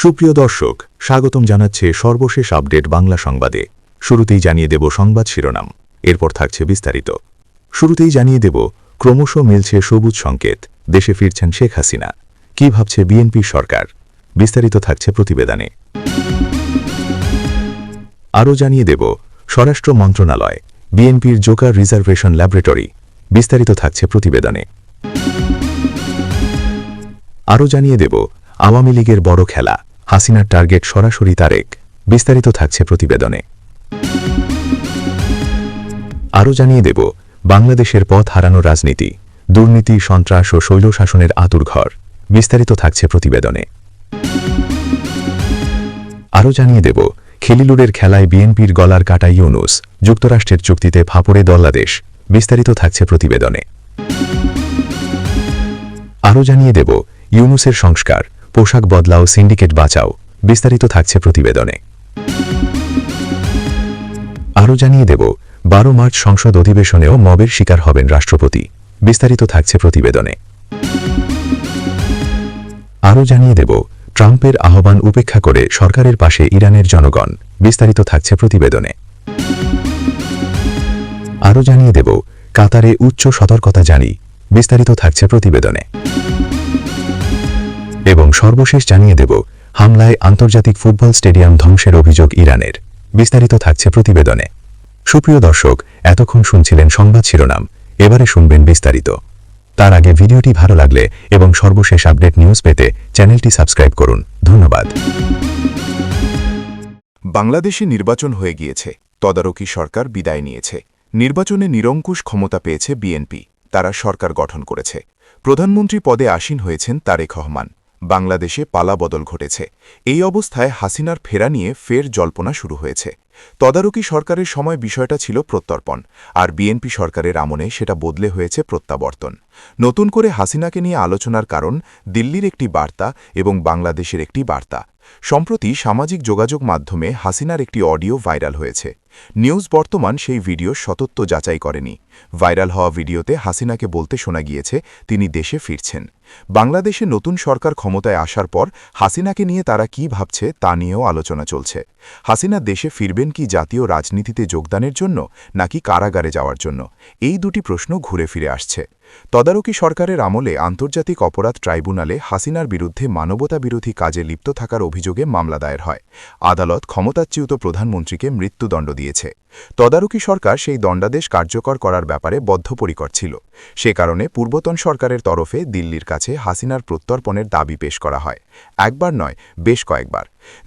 সুপ্রিয় দর্শক, স্বাগতম জানাচ্ছে সর্বশেষ আপডেট বাংলা সংবাদে। শুরুতেই জানিয়ে দেব সংবাদ শিরোনাম, এরপর থাকছে বিস্তারিত। শুরুতেই জানিয়ে দেব ক্রমশ মিলছে সবুজ সংকেত, দেশে ফিরছেন শেখ হাসিনা। কি ভাবছে বিএনপি সরকার? বিস্তারিত থাকছে প্রতিবেদনে। আরও জানিয়ে দেব স্বরাষ্ট্র মন্ত্রণালয়, বিএনপির জোকার রিজার্ভেশন ল্যাবরেটরি। বিস্তারিত থাকছে প্রতিবেদনে। আরও জানিয়ে দেব আওয়ামী লীগের বড় খেলা, হাসিনার টার্গেট সরাসরি তারেক। বিস্তারিত থাকছে প্রতিবেদনে। আরও জানিয়ে দেব বাংলাদেশের পথ হারানো রাজনীতি, দুর্নীতি, সন্ত্রাস ও শৈলশাসনের আঁতুড়ঘর। বিস্তারিত থাকছে প্রতিবেদনে। আরও জানিয়ে দেব খেলিলুরের খেলায় বিএনপির গলার কাটা ইউনূস, যুক্তরাষ্ট্রের চুক্তিতে ফাঁপড়ে বাংলাদেশ। বিস্তারিত থাকছে প্রতিবেদনে। আরও জানিয়ে দেব ইউনূসের সংস্কার, পোশাক বদলাও, সিন্ডিকেট বাঁচাও। বিস্তারিত থাকছে প্রতিবেদনে। আরও জানিয়ে দেব 12 মার্চ সংসদ অধিবেশনেও মবের শিকার হবেন রাষ্ট্রপতি। বিস্তারিত থাকছে প্রতিবেদনে। আরও জানিয়ে দেব ট্রাম্পের আহ্বান উপেক্ষা করে সরকারের পাশে ইরানের জনগণ। বিস্তারিত থাকছে প্রতিবেদনে। আরও জানিয়ে দেব কাতারে উচ্চ সতর্কতা জারি। বিস্তারিত থাকছে প্রতিবেদনে। এবং সর্বশেষ জানিয়ে দেব হামলায় আন্তর্জাতিক ফুটবল স্টেডিয়াম ধ্বংসের অভিযোগ ইরানের। বিস্তারিত থাকছে প্রতিবেদনে। সুপ্রিয় দর্শক, এতক্ষণ শুনছিলেন সংবাদ শিরোনাম, এবারে শুনবেন বিস্তারিত। তার আগে ভিডিওটি ভালো লাগলে এবং সর্বশেষ আপডেট নিউজ পেতে চ্যানেলটি সাবস্ক্রাইব করুন। ধন্যবাদ। বাংলাদেশে নির্বাচন হয়ে গিয়েছে, তদারকি সরকার বিদায় নিয়েছে। নির্বাচনে নিরঙ্কুশ ক্ষমতা পেয়েছে বিএনপি, তারা সরকার গঠন করেছে। প্রধানমন্ত্রী পদে আসীন হয়েছেন তারেক রহমান। বাংলাদেশে পালাবদল ঘটেছে। এই অবস্থায় হাসিনার ফেরা নিয়ে ফের জল্পনা শুরু হয়েছে। তদারকি সরকারের সময় বিষয়টা ছিল প্রত্যর্পণ, আর বিএনপি সরকারের আমলে সেটা বদলে হয়েছে প্রত্যাবর্তন। নতুন করে হাসিনাকে নিয়ে আলোচনার কারণ দিল্লির একটি বার্তা এবং বাংলাদেশের একটি বার্তা। সম্প্রতি সামাজিক যোগাযোগ মাধ্যমে হাসিনার একটি অডিও ভাইরাল হয়েছে। নিউজ বর্তমান সেই ভিডিও সতত্ব যাচাই করেনি। ভাইরাল হওয়া ভিডিওতে হাসিনাকে বলতে শোনা গিয়েছে তিনি দেশে ফিরছেন। বাংলাদেশে নতুন সরকার ক্ষমতায় আসার পর হাসিনাকে নিয়ে তারা কি ভাবছে তা নিয়েও আলোচনা চলছে। হাসিনা দেশে ফিরবেন কি জাতীয় রাজনীতিতে যোগদানের জন্য, নাকি কারাগারে যাওয়ার জন্য? এই দুটি প্রশ্ন ঘুরে ফিরে আসছে। তদারকি সরকারের আমলে আন্তর্জাতিক অপরাধ ট্রাইব্যুনালে হাসিনার বিরুদ্ধে মানবতাবিরোধী কাজে লিপ্ত থাকার অভিযোগে মামলা দায়ের হয়। আদালত ক্ষমতাচ্যুত প্রধানমন্ত্রীকে মৃত্যুদণ্ড দিয়েছে। তদারকি সরকার সেই দণ্ডাদেশ কার্যকর করার ব্যাপারে বদ্ধপরিকর ছিল। সে কারণে পূর্বতন সরকারের তরফে দিল্লির কাছে হাসিনার প্রত্যর্পণের দাবি পেশ করা হয়। একবার নয়, বেশ কয়েকবার।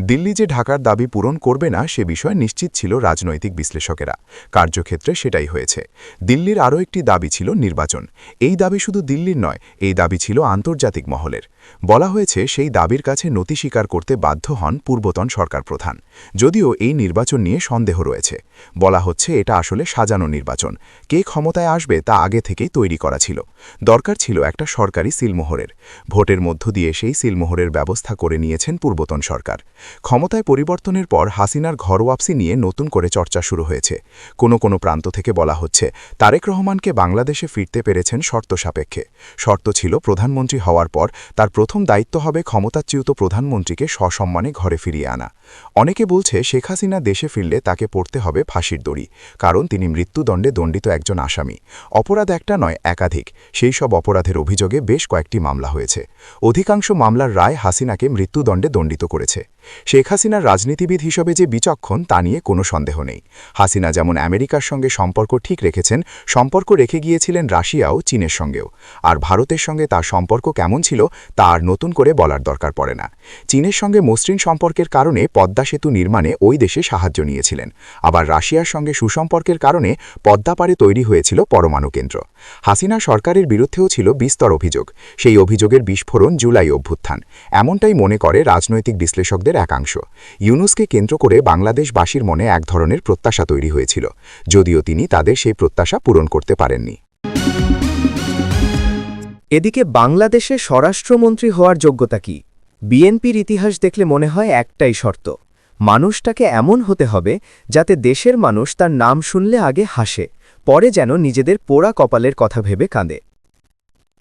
দিল্লি যে ঢাকার দাবি পূরণ করবে না সে বিষয়ে নিশ্চিত ছিল রাজনৈতিক বিশ্লেষকেরা। কার্যক্ষেত্রে সেটাই হয়েছে। দিল্লির আরও একটি দাবি ছিল নির্বাচন। এই দাবি শুধু দিল্লির নয়, এই দাবি ছিল আন্তর্জাতিক মহলের। বলা হয়েছে সেই দাবির কাছে নতি স্বীকার করতে বাধ্য হন পূর্বতন সরকার প্রধান। যদিও এই নির্বাচন নিয়ে সন্দেহ রয়েছে। বলা হচ্ছে এটা আসলে সাজানো নির্বাচন। কে ক্ষমতায় আসবে তা আগে থেকেই তৈরি করা ছিল। দরকার ছিল একটা সরকারি সিলমোহরের। ভোটের মধ্য দিয়ে সেই সিলমোহরের ব্যবস্থা করে নিয়েছেন পূর্বতন সরকার। ক্ষমতায় পরিবর্তনের পর হাসিনার ঘরওয়াপসি নিয়ে নতুন করে চর্চা শুরু হয়েছে। কোনো প্রান্ত থেকে বলা হচ্ছে তারেক রহমানকে বাংলাদেশে ফিরতে পেরেছেন শর্ত সাপেক্ষে। শর্ত ছিল প্রধানমন্ত্রী হওয়ার পর তার প্রথম দায়িত্ব হবে ক্ষমতাচ্যুত প্রধানমন্ত্রীকে সসম্মানে ঘরে ফিরিয়ে আনা। অনেকে বলছে শেখ হাসিনা দেশে ফিরলে তাকে পড়তে হবে ফাঁসির দড়ি, কারণ তিনি মৃত্যুদণ্ডে দণ্ডিত একজন আসামি। অপরাধ একটা নয়, একাধিক। সেই সব অপরাধের অভিযোগে বেশ কয়েকটি মামলা হয়েছে। অধিকাংশ মামলার রায় হাসিনাকে মৃত্যুদণ্ডে দণ্ডিত করেছে। শেখ হাসিনার রাজনীতিবিদ হিসেবে যে বিচক্ষণ তা নিয়ে কোনো সন্দেহ নেই। হাসিনা যেমন আমেরিকার সঙ্গে সম্পর্ক ঠিক রেখেছেন, সম্পর্ক রেখে গিয়েছিলেন রাশিয়া ও চীনের সঙ্গেও। আর ভারতের সঙ্গে তার সম্পর্ক কেমন ছিল তা আর নতুন করে বলার দরকার পড়ে না। চীনের সঙ্গে মসৃণ সম্পর্কের কারণে পদ্মা সেতু নির্মাণে ওই দেশে সাহায্য নিয়েছিলেন। আবার রাশিয়ার সঙ্গে সুসম্পর্কের কারণে পদ্মা পারে তৈরি হয়েছিল পরমাণু কেন্দ্র। হাসিনা সরকারের বিরুদ্ধেও ছিল বিস্তর অভিযোগ। সেই অভিযোগের বিস্ফোরণ জুলাই অভ্যুত্থান, এমনটাই মনে করে রাজনৈতিক বিশ্লেষকদের একাংশ। ইউনূসকে কেন্দ্র করে বাংলাদেশবাসীর মনে এক ধরনের প্রত্যাশা তৈরি হয়েছিল, যদিও তিনি তাদের সেই প্রত্যাশা পূরণ করতে পারেননি। এদিকে বাংলাদেশে স্বরাষ্ট্রমন্ত্রী হওয়ার যোগ্যতা কি? বিএনপির ইতিহাস দেখলে মনে হয় একটাই শর্ত, মানুষটাকে এমন হতে হবে যাতে দেশের মানুষ তার নাম শুনলে আগে হাসে, পরে যেন নিজেদের পোড়া কপালের কথা ভেবে কাঁদে।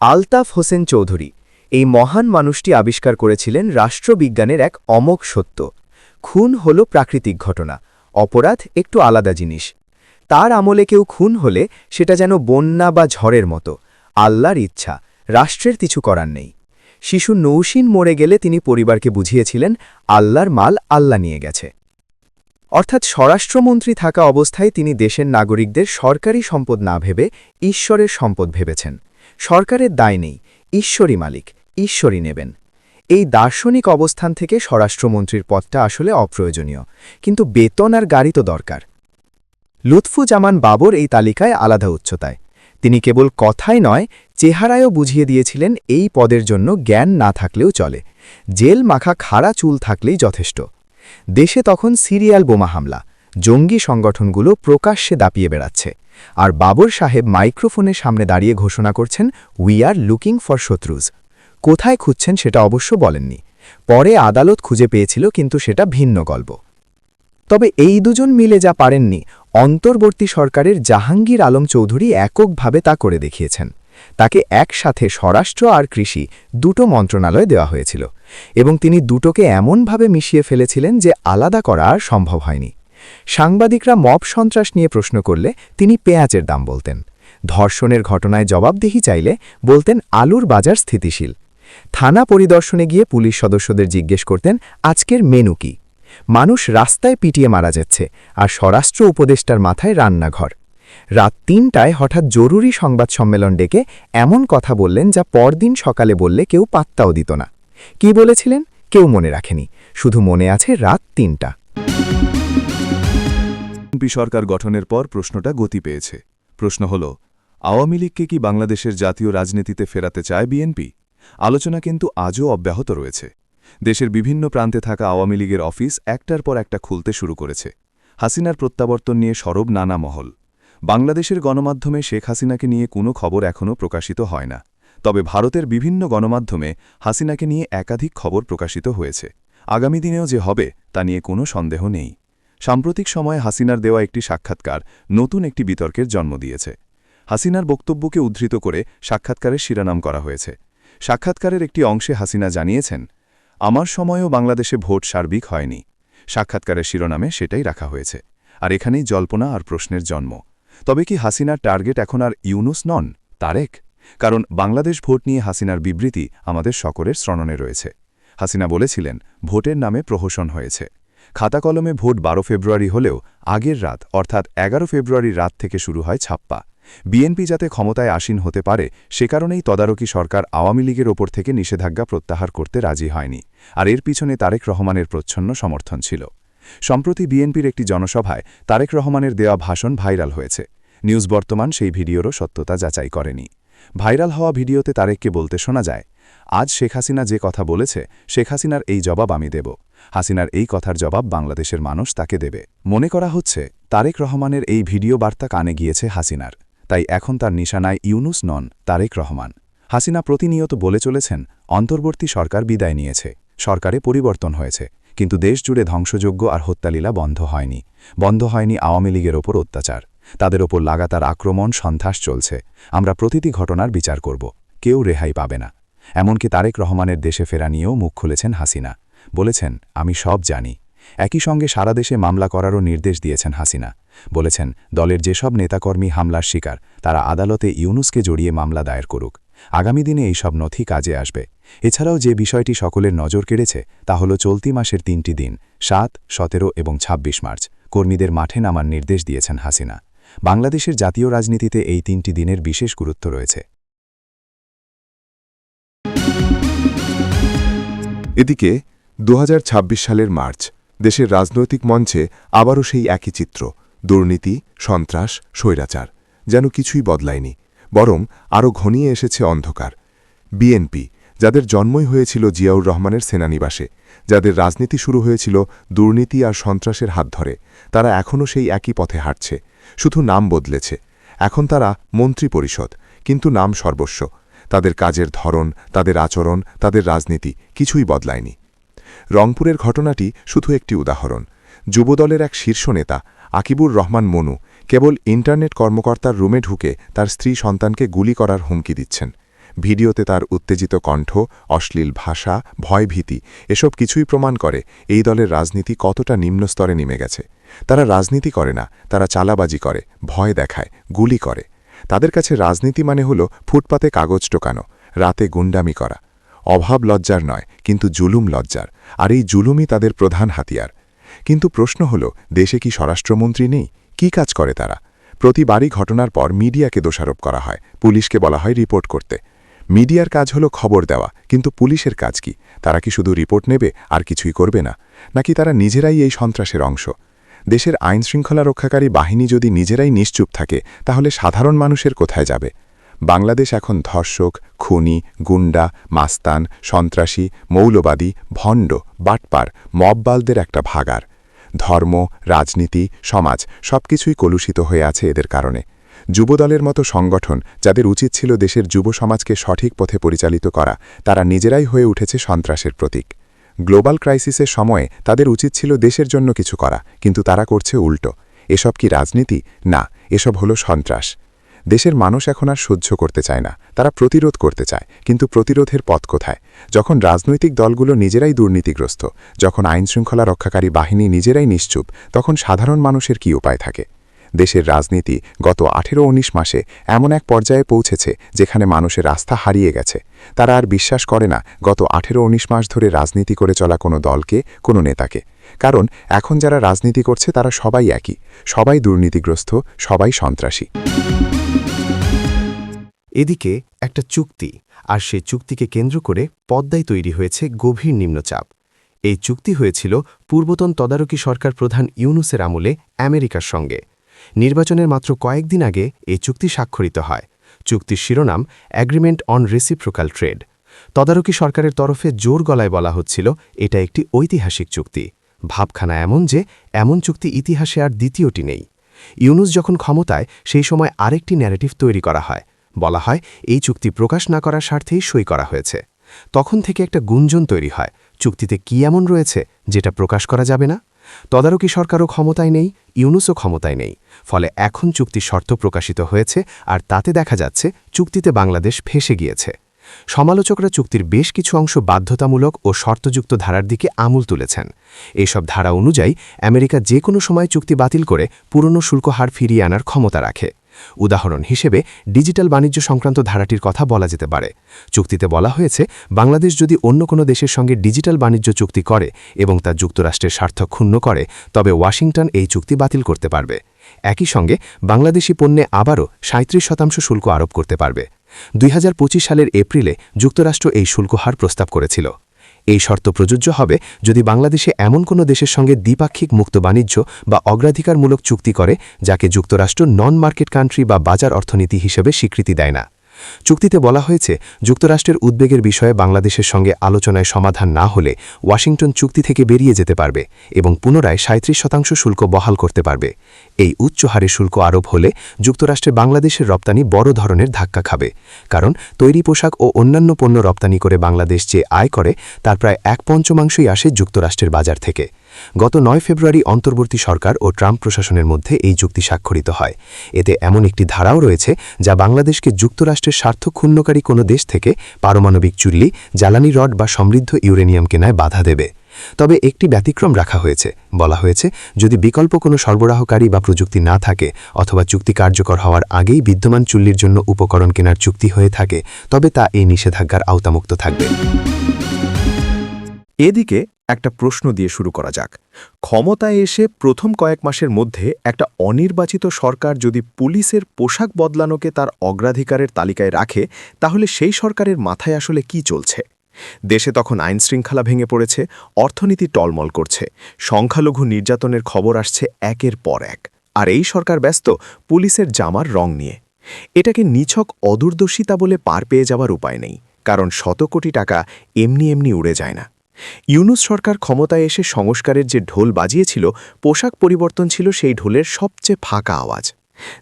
আলতাফ হোসেন চৌধুরী এই মহান মানুষটি আবিষ্কার করেছিলেন রাষ্ট্রবিজ্ঞানের এক অমোঘ সত্য। খুন হল প্রাকৃতিক ঘটনা, অপরাধ একটু আলাদা জিনিস। তার আমলে কেউ খুন হলে সেটা যেন বন্যা বা ঝড়ের মতো, আল্লাহর ইচ্ছা, রাষ্ট্রের কিছু করার নেই। শিশু নৌসিন মরে গেলে তিনি পরিবারকে বুঝিয়েছিলেন আল্লাহর মাল আল্লাহ নিয়ে গেছে। অর্থাৎ স্বরাষ্ট্রমন্ত্রী থাকা অবস্থায় তিনি দেশের নাগরিকদের সরকারি সম্পদ না ভেবে ঈশ্বরের সম্পদ ভেবেছেন। সরকারের দায় নেই, ঈশ্বরই মালিক, ঈশ্বরই নেবেন। এই দার্শনিক অবস্থান থেকে স্বরাষ্ট্রমন্ত্রীর পদটা আসলে অপ্রয়োজনীয়, কিন্তু বেতন আর গাড়ি তো দরকার। লুৎফুজ্জামান বাবর এই তালিকায় আলাদা উচ্চতায়। তিনি কেবল কথাই নয়, চেহারায়ও বুঝিয়ে দিয়েছিলেন এই পদের জন্য জ্ঞান না থাকলেও চলে, জেল মাখা খাড়া চুল থাকলেই যথেষ্ট। দেশে তখন সিরিয়াল বোমা হামলা, জঙ্গি সংগঠনগুলো প্রকাশ্যে দাপিয়ে বেড়াচ্ছে, আর বাবর সাহেব মাইক্রোফোনের সামনে দাঁড়িয়ে ঘোষণা করছেন, উই আর লুকিং ফর শত্রুজ। কোথায় খুঁজছেন সেটা অবশ্য বলেননি, পরে আদালত খুঁজে পেয়েছিল, কিন্তু সেটা ভিন্ন গল্প। তবে এই দুজন মিলে যা পারেননি, অন্তর্বর্তী সরকারের জাহাঙ্গীর আলম চৌধুরী এককভাবে তা করে দেখিয়েছেন। তাকে একসাথে স্বরাষ্ট্র আর কৃষি দুটো মন্ত্রণালয় দেওয়া হয়েছিল, এবং তিনি দুটোকে এমনভাবে মিশিয়ে ফেলেছিলেন যে আলাদা করা আর সম্ভব হয়নি। সাংবাদিকরা মব সন্ত্রাস নিয়ে প্রশ্ন করলে তিনি পেঁয়াজের দাম বলতেন, ধর্ষণের ঘটনায় জবাবদিহি চাইলে বলতেন আলুর বাজার স্থিতিশীল। থানা পরিদর্শনে গিয়ে পুলিশ সদস্যদের জিজ্ঞেস করতেন আজকের মেনু কি। মানুষ রাস্তায় পিটিয়ে মারা যাচ্ছে, আর স্বরাষ্ট্র উপদেষ্টার মাথায় রান্নাঘর। রাত ৩টায় হঠাৎ জরুরি সংবাদ সম্মেলন ডেকে এমন কথা বললেন যা পরদিন সকালে বললে কেউ পাত্তাও দিত না। কি বলেছিলেন কেউ মনে রাখেনি, শুধু মনে আছে রাত ৩টা। বিএনপি সরকার গঠনের পর প্রশ্নটা গতি পেয়েছে। প্রশ্ন হল, আওয়ামী লীগকে কি বাংলাদেশের জাতীয় রাজনীতিতে ফেরাতে চায় বিএনপি? আলোচনা কিন্তু আজও অব্যাহত রয়েছে। দেশের বিভিন্ন প্রান্তে থাকা আওয়ামী লীগের অফিস একটার পর একটা খুলতে শুরু করেছে। হাসিনার প্রত্যাবর্তন নিয়ে সরব নানা মহল। বাংলাদেশের গণমাধ্যমে শেখ হাসিনাকে নিয়ে কোনো খবর এখনও প্রকাশিত হয় না, তবে ভারতের বিভিন্ন গণমাধ্যমে হাসিনাকে নিয়ে একাধিক খবর প্রকাশিত হয়েছে। আগামী দিনেও যে হবে তা নিয়ে কোনো সন্দেহ নেই। সাম্প্রতিক সময়ে হাসিনার দেওয়া একটি সাক্ষাৎকার নতুন একটি বিতর্কের জন্ম দিয়েছে। হাসিনার বক্তব্যকে উদ্ধৃত করে সাক্ষাৎকারের শিরোনাম করা হয়েছে। সাক্ষাৎকারের একটি অংশে হাসিনা জানিয়েছেন, আমার সময়ও বাংলাদেশে ভোট সার্বিক হয়নি। সাক্ষাৎকারের শিরোনামে সেটাই রাখা হয়েছে, আর এখানেই জল্পনা আর প্রশ্নের জন্ম। তবে কি হাসিনার টার্গেট এখন আর ইউনুস নন, তারেক? কারণ বাংলাদেশ ভোট নিয়ে হাসিনার বিবৃতি আমাদের সকলের শ্রণনে রয়েছে। হাসিনা বলেছিলেন, ভোটের নামে প্রহসন হয়েছে। খাতা কলমে ভোট 12 ফেব্রুয়ারি হলেও আগের রাত অর্থাৎ 11 ফেব্রুয়ারির রাত থেকে শুরু হয় ছাপ্পা। বিএনপি যাতে ক্ষমতায় আসীন হতে পারে সে কারণেই তদারকি সরকার আওয়ামী লীগের ওপর থেকে নিষেধাজ্ঞা প্রত্যাহার করতে রাজি হয়নি, আর এর পিছনে তারেক রহমানের প্রচ্ছন্ন সমর্থন ছিল। সম্প্রতি বিএনপির একটি জনসভায় তারেক রহমানের দেওয়া ভাষণ ভাইরাল হয়েছে। নিউজ বর্তমান সেই ভিডিওরও সত্যতা যাচাই করেনি। ভাইরাল হওয়া ভিডিওতে তারেককে বলতে শোনা যায়, আজ শেখ হাসিনা যে কথা বলেছে শেখ হাসিনার এই জবাব আমি দেব। হাসিনার এই কথার জবাব বাংলাদেশের মানুষ তাকে দেবে। মনে করা হচ্ছে তারেক রহমানের এই ভিডিও বার্তা কানে গিয়েছে হাসিনার, তাই এখন তার নিশানায় ইউনুস নন, তারেক রহমান। হাসিনা প্রতিনিয়ত বলে চলেছেন, অন্তর্বর্তী সরকার বিদায় নিয়েছে, সরকারে পরিবর্তন হয়েছে, কিন্তু দেশ জুড়ে ধ্বংসযজ্ঞ আর হত্যালীলা বন্ধ হয়নি। বন্ধ হয়নি আওয়ামী লীগের ওপর অত্যাচার, তাদের ওপর লাগাতার আক্রমণ সন্ত্রাস চলছে। আমরা প্রতিটি ঘটনার বিচার করব, কেউ রেহাই পাবে না। এমনকি তারেক রহমানের দেশে ফেরা নিয়েও মুখ খুলেছেন হাসিনা, বলেছেন আমি সব জানি। একই সঙ্গে সারা দেশে মামলা করারও নির্দেশ দিয়েছেন হাসিনা। বলেছেন দলের যেসব নেতাকর্মী হামলার শিকার তারা আদালতে ইউনুসকে জড়িয়ে মামলা দায়ের করুক। আগামী দিনে এই সব নথি কাজে আসবে। এছাড়াও যে বিষয়টি সকলের নজর কেড়েছে তা হল চলতি মাসের 3টি দিন 7, 17 এবং 26 মার্চ কর্মীদের মাঠে নামার নির্দেশ দিয়েছেন হাসিনা। বাংলাদেশের জাতীয় রাজনীতিতে এই 3টি দিনের বিশেষ গুরুত্ব রয়েছে। এদিকে 2026 সালের মার্চ দেশের রাজনৈতিক মঞ্চে আবারও সেই একই চিত্র, দুর্নীতি, সন্ত্রাস, স্বৈরাচার। যেন কিছুই বদলায়নি, বরং আরও ঘনিয়ে এসেছে অন্ধকার। বিএনপি, যাদের জন্মই হয়েছিল জিয়াউর রহমানের সেনানিবাসে, যাদের রাজনীতি শুরু হয়েছিল দুর্নীতি আর সন্ত্রাসের হাত ধরে, তারা এখনও সেই একই পথে হাঁটছে, শুধু নাম বদলেছে। এখন তারা মন্ত্রিপরিষদ, কিন্তু নাম সর্বস্ব। তাদের কাজের ধরন, তাদের আচরণ, তাদের রাজনীতি কিছুই বদলায়নি। রংপুরের ঘটনাটি শুধু একটি উদাহরণ। যুবদলের এক শীর্ষ নেতা আকিবুর রহমান মনু কেবল ইন্টারনেট কর্মকর্তার রুমে ঢুকে তার স্ত্রী সন্তানকে গুলি করার হুমকি দিচ্ছেন। ভিডিওতে তার উত্তেজিত কণ্ঠ, অশ্লীল ভাষা, ভয়ভীতি এসব কিছুই প্রমাণ করে এই দলের রাজনীতি কতটা নিম্ন স্তরে নেমে গেছে। তারা রাজনীতি করে না, তারা চালাবাজি করে, ভয় দেখায়, গুলি করে। তাদের কাছে রাজনীতি মানে হল ফুটপাতে কাগজ টোকানো, রাতে গুন্ডামি করা। অভাব লজ্জার নয়, কিন্তু জুলুম লজ্জার, আর এই জুলুমই তাদের প্রধান হাতিয়ার। কিন্তু প্রশ্ন হল, দেশে কি স্বরাষ্ট্রমন্ত্রী নেই? কি কাজ করে তারা? প্রতিবারই ঘটনার পর মিডিয়াকে দোষারোপ করা হয়, পুলিশকে বলা হয় রিপোর্ট করতে। মিডিয়ার কাজ হলো খবর দেওয়া, কিন্তু পুলিশের কাজ কি? তারা কি শুধু রিপোর্ট নেবে আর কিছুই করবে না? নাকি তারা নিজেরাই এই সন্ত্রাসের অংশ? দেশের আইনশৃঙ্খলা রক্ষাকারী বাহিনী যদি নিজেরাই নিশ্চুপ থাকে, তাহলে সাধারণ মানুষের কোথায় যাবে? বাংলাদেশ এখন ধর্ষক, খুনি, গুন্ডা, মাস্তান, সন্ত্রাসী, মৌলবাদী, ভণ্ড, বাটপার, মববালদের একটা ভাগার। ধর্ম, রাজনীতি, সমাজ সবকিছুই কলুষিত হয়ে আছে এদের কারণে। যুবদলের মতো সংগঠন, যাদের উচিত ছিল দেশের যুব সমাজকে সঠিক পথে পরিচালিত করা, তারা নিজেরাই হয়ে উঠেছে সন্ত্রাসের প্রতীক। গ্লোবাল ক্রাইসিসের সময়ে তাদের উচিত ছিল দেশের জন্য কিছু করা, কিন্তু তারা করছে উল্টো। এসব কি রাজনীতি? না, এসব হলো সন্ত্রাস। দেশের মানুষ এখন আর সহ্য করতে চায় না, তারা প্রতিরোধ করতে চায়, কিন্তু প্রতিরোধের পথ কোথায়? যখন রাজনৈতিক দলগুলো নিজেরাই দুর্নীতিগ্রস্ত, যখন আইনশৃঙ্খলা রক্ষাকারী বাহিনী নিজেরাই নিশ্চুপ, তখন সাধারণ মানুষের কি উপায় থাকে? দেশের রাজনীতি গত 18-19 মাসে এমন এক পর্যায়ে পৌঁছেছে যেখানে মানুষের আস্থা হারিয়ে গেছে। তারা আর বিশ্বাস করে না গত 18-19 মাস ধরে রাজনীতি করে চলা কোনো দলকে, কোনো নেতাকে। কারণ এখন যারা রাজনীতি করছে তারা সবাই একই, সবাই দুর্নীতিগ্রস্ত, সবাই সন্ত্রাসী। এদিকে একটা চুক্তি, আর সেই চুক্তিকে কেন্দ্র করে পদ্মায় তৈরি হয়েছে গভীর নিম্নচাপ। এই চুক্তি হয়েছিল পূর্বতন তদারকি সরকার প্রধান ইউনূসের আমলে আমেরিকার সঙ্গে। নির্বাচনের মাত্র কয়েকদিন আগে এই চুক্তি স্বাক্ষরিত হয়। চুক্তির শিরোনাম অ্যাগ্রিমেন্ট অন রেসিপ্রোকাল ট্রেড। তদারকি সরকারের তরফে জোর গলায় বলা হচ্ছিল এটা একটি ঐতিহাসিক চুক্তি। ভাবখানা এমন যে এমন চুক্তি ইতিহাসে আর দ্বিতীয়টি নেই। ইউনূস যখন ক্ষমতায়, সেই সময় আরেকটি ন্যারেটিভ তৈরি করা হয়। বলা হয় এই চুক্তি প্রকাশ না করার স্বার্থেই সই করা হয়েছে। তখন থেকে একটা গুঞ্জন তৈরি হয়, চুক্তিতে কি এমন রয়েছে যেটা প্রকাশ করা যাবে না? তদারকি সরকারও ক্ষমতায় নেই, ইউনূসও ক্ষমতায় নেই। ফলে এখন চুক্তির শর্ত প্রকাশিত হয়েছে, আর তাতে দেখা যাচ্ছে চুক্তিতে বাংলাদেশ ফেঁসে গিয়েছে। সমালোচকরা চুক্তির বেশ কিছু অংশ বাধ্যতামূলক ও শর্তযুক্ত ধারার দিকে আঙুল তুলেছেন। এইসব ধারা অনুযায়ী আমেরিকা যে কোনো সময় চুক্তি বাতিল করে পুরনো শুল্ক হার ফিরিয়ে আনার ক্ষমতা রাখে। উদাহরণ হিসেবে ডিজিটাল বাণিজ্য সংক্রান্ত ধারাটির কথা বলা যেতে পারে। চুক্তিতে বলা হয়েছে বাংলাদেশ যদি অন্য কোনো দেশের সঙ্গে ডিজিটাল বাণিজ্য চুক্তি করে এবং তা যুক্তরাষ্ট্রের স্বার্থ ক্ষুণ্ণ করে, তবে ওয়াশিংটন এই চুক্তি বাতিল করতে পারবে। একই সঙ্গে বাংলাদেশি পণ্যে আবারও 37% শুল্ক আরোপ করতে পারবে। 2025 সালের এপ্রিলে যুক্তরাষ্ট্র এই শুল্ক হার প্রস্তাব করেছিল। এই শর্ত প্রযোজ্য হবে যদি বাংলাদেশে এমন কোনো দেশের সঙ্গে দ্বিপাক্ষিক মুক্ত বাণিজ্য বা অগ্রাধিকারমূলক চুক্তি করে যাকে যুক্তরাষ্ট্র নন মার্কেট কান্ট্রি বা বাজার অর্থনীতি হিসেবে স্বীকৃতি দেয় না। চুক্তিতে বলা হয়েছে যুক্তরাষ্ট্রের উদ্বেগের বিষয়ে বাংলাদেশের সঙ্গে আলোচনায় সমাধান না হলে ওয়াশিংটন চুক্তি থেকে বেরিয়ে যেতে পারবে এবং পুনরায় 37% শুল্ক বহাল করতে পারবে। এই উচ্চ হারে শুল্ক আরোপ হলে যুক্তরাষ্ট্রে বাংলাদেশের রপ্তানি বড় ধরনের ধাক্কা খাবে। কারণ তৈরি পোশাক ও অন্যান্য পণ্য রপ্তানি করে বাংলাদেশ যে আয় করে তার প্রায় 1/5 আসে যুক্তরাষ্ট্রের বাজার থেকে। গত 9 ফেব্রুয়ারি অন্তর্বর্তী সরকার ও ট্রাম্প প্রশাসনের মধ্যে এই চুক্তি স্বাক্ষরিত হয়। এতে এমন একটি ধারাও রয়েছে যা বাংলাদেশকে যুক্তরাষ্ট্রের স্বার্থ ক্ষুণ্ণকারী কোনো দেশ থেকে পারমাণবিক চুল্লি, জ্বালানি রড বা সমৃদ্ধ ইউরেনিয়াম কেনায় বাধা দেবে। তবে একটি ব্যতিক্রম রাখা হয়েছে। বলা হয়েছে যদি বিকল্প কোনো সরবরাহকারী বা প্রযুক্তি না থাকে অথবা চুক্তি কার্যকর হওয়ার আগেই বিদ্যমান চুল্লির জন্য উপকরণ কেনার চুক্তি হয়ে থাকে, তবে তা এই নিষেধাজ্ঞার আওতামুক্ত থাকবে। এদিকে একটা প্রশ্ন দিয়ে শুরু করা যাক। ক্ষমতায় এসে প্রথম কয়েক মাসের মধ্যে একটা অনির্বাচিত সরকার যদি পুলিশের পোশাক বদলানোকে তার অগ্রাধিকারের তালিকায় রাখে, তাহলে সেই সরকারের মাথায় আসলে কি চলছে? দেশে তখন আইনশৃঙ্খলা ভেঙে পড়েছে, অর্থনীতি টলমল করছে, সংখ্যালঘু নির্যাতনের খবর আসছে একের পর এক, আর এই সরকার ব্যস্ত পুলিশের জামার রং নিয়ে। এটাকে নিছক অদূরদর্শিতা বলে পার পেয়ে যাওয়ার উপায় নেই, কারণ শত কোটি টাকা এমনি এমনি উড়ে যায় না। ইউনূস সরকার ক্ষমতায় এসে সংস্কারের যে ঢোল বাজিয়েছিল, পোশাক পরিবর্তন ছিল সেই ঢোলের সবচেয়ে ফাঁকা আওয়াজ।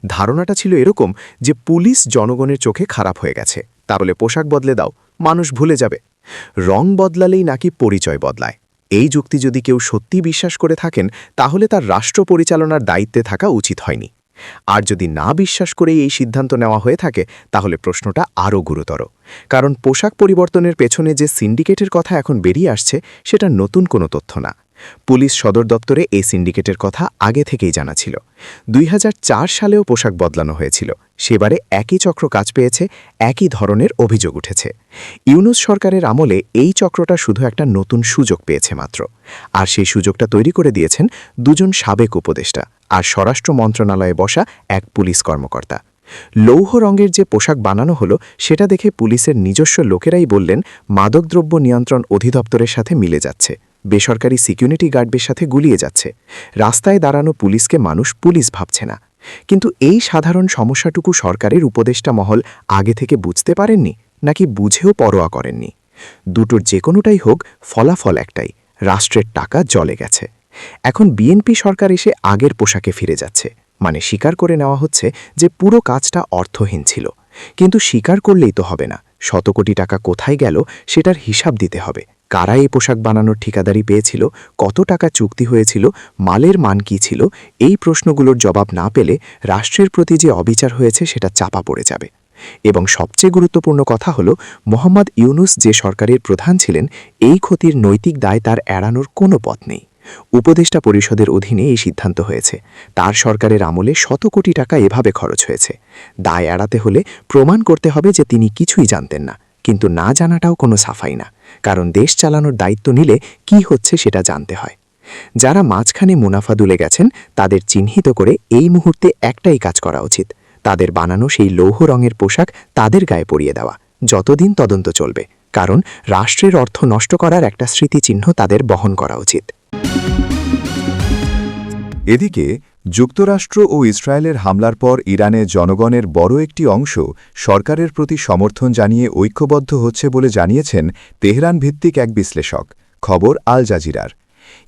ধারণাটা ছিল এরকম যে পুলিশ জনগণের চোখে খারাপ হয়ে গেছে, তাহলে পোশাক বদলে দাও, মানুষ ভুলে যাবে। রং বদলালেই নাকি পরিচয় বদলায়। এই যুক্তি যদি কেউ সত্যি বিশ্বাস করে থাকেন, তাহলে তার রাষ্ট্র পরিচালনার দায়িত্বে থাকা উচিত হয়নি। আর যদি না বিশ্বাস করে এই সিদ্ধান্ত নেওয়া হয়ে থাকে তাহলে প্রশ্নটা আরও গুরুতর, কারণ পোশাক পরিবর্তনের পেছনে যে সিন্ডিকেটের কথা এখন বেরিয়ে আসছে সেটা নতুন কোনো তথ্য না। পুলিশ সদর দপ্তরে এই সিন্ডিকেটের কথা আগে থেকেই জানা ছিল। 2004 সালেও পোশাক বদলানো হয়েছিল, সেবারে একই চক্র কাজ পেয়েছে, একই ধরনের অভিযোগ উঠেছে। ইউনূস সরকারের আমলে এই চক্রটা শুধু একটা নতুন সুযোগ পেয়েছে মাত্র, আর সেই সুযোগটা তৈরি করে দিয়েছেন দুজন সাবেক উপদেষ্টা আর স্বরাষ্ট্র মন্ত্রণালয়ে বসা এক পুলিশ কর্মকর্তা। লৌহ রঙের যে পোশাক বানানো হলো সেটা দেখে পুলিশের নিজস্ব লোকেরাই বললেন মাদকদ্রব্য নিয়ন্ত্রণ অধিদপ্তরের সাথে মিলে যাচ্ছে, বেসরকারি সিকিউরিটি গার্ডদের সাথে গুলিয়ে যাচ্ছে। রাস্তায় দাঁড়ানো পুলিশকে মানুষ পুলিশ ভাবছে না। কিন্তু এই সাধারণ সমস্যাটুকু সরকারের উপদেষ্টা মহল আগে থেকে বুঝতে পারেননি, নাকি বুঝেও পরোয়া করেননি? দুটোর যে কোনোটাই হোক, ফলাফল একটাই, রাষ্ট্রের টাকা জলে গেছে। এখন বিএনপি সরকার এসে আগের পোশাকে ফিরে যাচ্ছে, মানে স্বীকার করে নেওয়া হচ্ছে যে পুরো কাজটা অর্থহীন ছিল। কিন্তু স্বীকার করলেই তো হবে না, শত কোটি টাকা কোথায় গেল সেটার হিসাব দিতে হবে। কারা এই পোশাক বানানোর ঠিকাদারি পেয়েছিল, কত টাকা চুক্তি হয়েছিল, মালের মান কী ছিল, এই প্রশ্নগুলোর জবাব না পেলে রাষ্ট্রের প্রতি যে অবিচার হয়েছে সেটা চাপা পড়ে যাবে। এবং সবচেয়ে গুরুত্বপূর্ণ কথা হলো, মোহাম্মদ ইউনূস যে সরকারের প্রধান ছিলেন, এই ক্ষতির নৈতিক দায় তার এড়ানোর কোনো পথ নেই। উপদেষ্টা পরিষদের অধীনে এই সিদ্ধান্ত হয়েছে, তার সরকারের আমলে শত কোটি টাকা এভাবে খরচ হয়েছে। দায় এড়াতে হলে প্রমাণ করতে হবে যে তিনি কিছুই জানতেন না, কিন্তু না জানাটাও কোনো সাফাই না, কারণ দেশ চালানোর দায়িত্ব নিলে কি হচ্ছে সেটা জানতে হয়। যারা মাঝখানে মুনাফা তুলে গেছেন তাদের চিহ্নিত করে এই মুহূর্তে একটাই কাজ করা উচিত, তাদের বানানো সেই লৌহ রঙের পোশাক তাদের গায়ে পরিয়ে দেওয়া, যতদিন তদন্ত চলবে, কারণ রাষ্ট্রের অর্থ নষ্ট করার একটা স্মৃতিচিহ্ন তাদের বহন করা উচিত। এদিকে যুক্তরাষ্ট্র ও ইসরায়েলের হামলার পর ইরানে জনগণের বড় একটি অংশ সরকারের প্রতি সমর্থন জানিয়ে ঐক্যবদ্ধ হচ্ছে বলে জানিয়েছেন তেহরান ভিত্তিক এক বিশ্লেষক, খবর আল জাজিরার।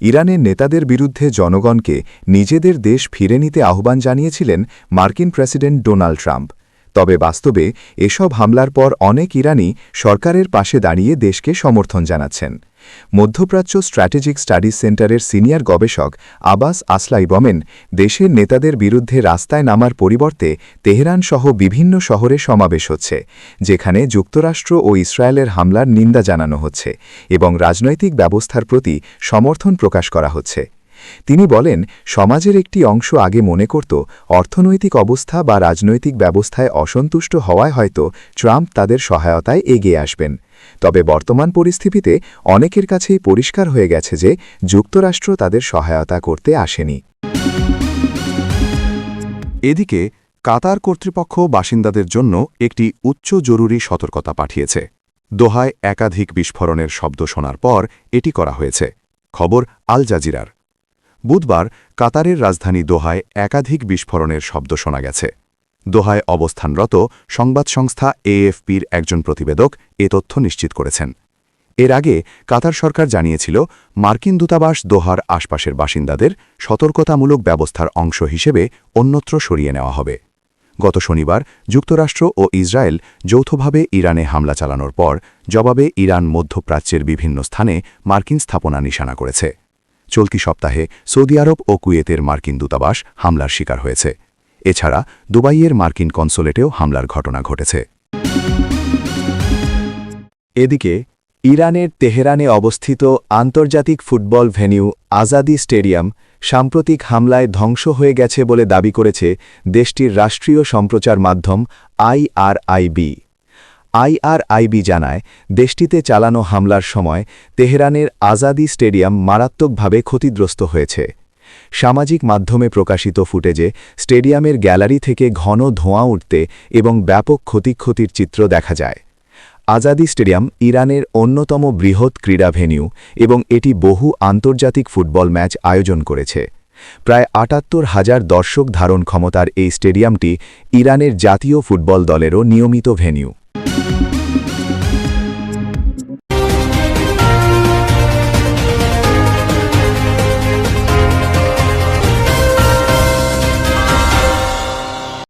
ইরানের নেতাদের বিরুদ্ধে জনগণকে নিজেদের দেশ ফিরে নিতে আহ্বান জানিয়েছিলেন মার্কিন প্রেসিডেন্ট ডোনাল্ড ট্রাম্প। তবে বাস্তবে এসব হামলার পর অনেক ইরানি সরকারের পাশে দাঁড়িয়ে দেশকে সমর্থন জানাচ্ছেন। মধ্যপ্রাচ্য স্ট্র্যাটেজিক স্টাডিজ সেন্টারের সিনিয়র গবেষক আব্বাস আসলাই বলেন, দেশের নেতাদের বিরুদ্ধে রাস্তায় নামার পরিবর্তে তেহরান সহ বিভিন্ন শহরে সমাবেশ হচ্ছে, যেখানে যুক্তরাষ্ট্র ও ইসরায়েলের হামলার নিন্দা জানানো হচ্ছে এবং রাজনৈতিক ব্যবস্থার প্রতি সমর্থন প্রকাশ করা হচ্ছে। তিনি বলেন, সমাজের একটি অংশ আগে মনে করত অর্থনৈতিক অবস্থা বা রাজনৈতিক ব্যবস্থায় অসন্তুষ্ট হওয়ায় হয়তো ট্রাম্প তাদের সহায়তায় এগিয়ে আসবেন। তবে বর্তমান পরিস্থিতিতে অনেকের কাছেই পরিষ্কার হয়ে গেছে যে যুক্তরাষ্ট্র তাদের সহায়তা করতে আসেনি। এদিকে কাতার কর্তৃপক্ষ বাসিন্দাদের জন্য একটি উচ্চ জরুরি সতর্কতা পাঠিয়েছে। দোহায় একাধিক বিস্ফোরণের শব্দ শোনার পর এটি করা হয়েছে, খবর আল জাজিরার। বুধবার কাতারের রাজধানী দোহায় একাধিক বিস্ফোরণের শব্দ শোনা গেছে। দোহায় অবস্থানরত সংবাদ সংস্থা এএফপির একজন প্রতিবেদক এ তথ্য নিশ্চিত করেছেন। এর আগে কাতার সরকার জানিয়েছিল, মার্কিন দূতাবাস দোহার আশপাশের বাসিন্দাদের সতর্কতামূলক ব্যবস্থার অংশ হিসেবে অন্যত্র সরিয়ে নেওয়া হবে। গত শনিবার যুক্তরাষ্ট্র ও ইসরায়েল যৌথভাবে ইরানে হামলা চালানোর পর জবাবে ইরান মধ্যপ্রাচ্যের বিভিন্ন স্থানে মার্কিন স্থাপনা নিশানা করেছে। চলতি সপ্তাহে সৌদি আরব ও কুয়েতের মার্কিন দূতাবাস হামলার শিকার হয়েছে। এছাড়া দুবাইয়ের মার্কিন কনসুলেটেও হামলার ঘটনা ঘটেছে। এদিকে ইরানের তেহরানে অবস্থিত আন্তর্জাতিক ফুটবল ভেন্যু আজাদি স্টেডিয়াম সাম্প্রতিক হামলায় ধ্বংস হয়ে গেছে বলে দাবি করেছে দেশটির রাষ্ট্রীয় সম্প্রচার মাধ্যম আইআরআইবি। আইআরআইবি জানায়, দেশটিতে চালানো হামলার সময় তেহরানের আজাদি স্টেডিয়াম মারাত্মকভাবে ক্ষতিগ্রস্ত হয়েছে। সামাজিক মাধ্যমে প্রকাশিত ফুটেজে স্টেডিয়ামের গ্যালারি থেকে ঘন ধোঁয়া উঠতে এবং ব্যাপক ক্ষতির চিত্র দেখা যায়। আজাদি স্টেডিয়াম ইরানের অন্যতম বৃহৎ ক্রীড়া ভেন্যু এবং এটি বহু আন্তর্জাতিক ফুটবল ম্যাচ আয়োজন করেছে। প্রায় ৭৮,০০০ দর্শক ধারণ ক্ষমতার এই স্টেডিয়ামটি ইরানের জাতীয় ফুটবল দলেরও নিয়মিত ভেন্যু।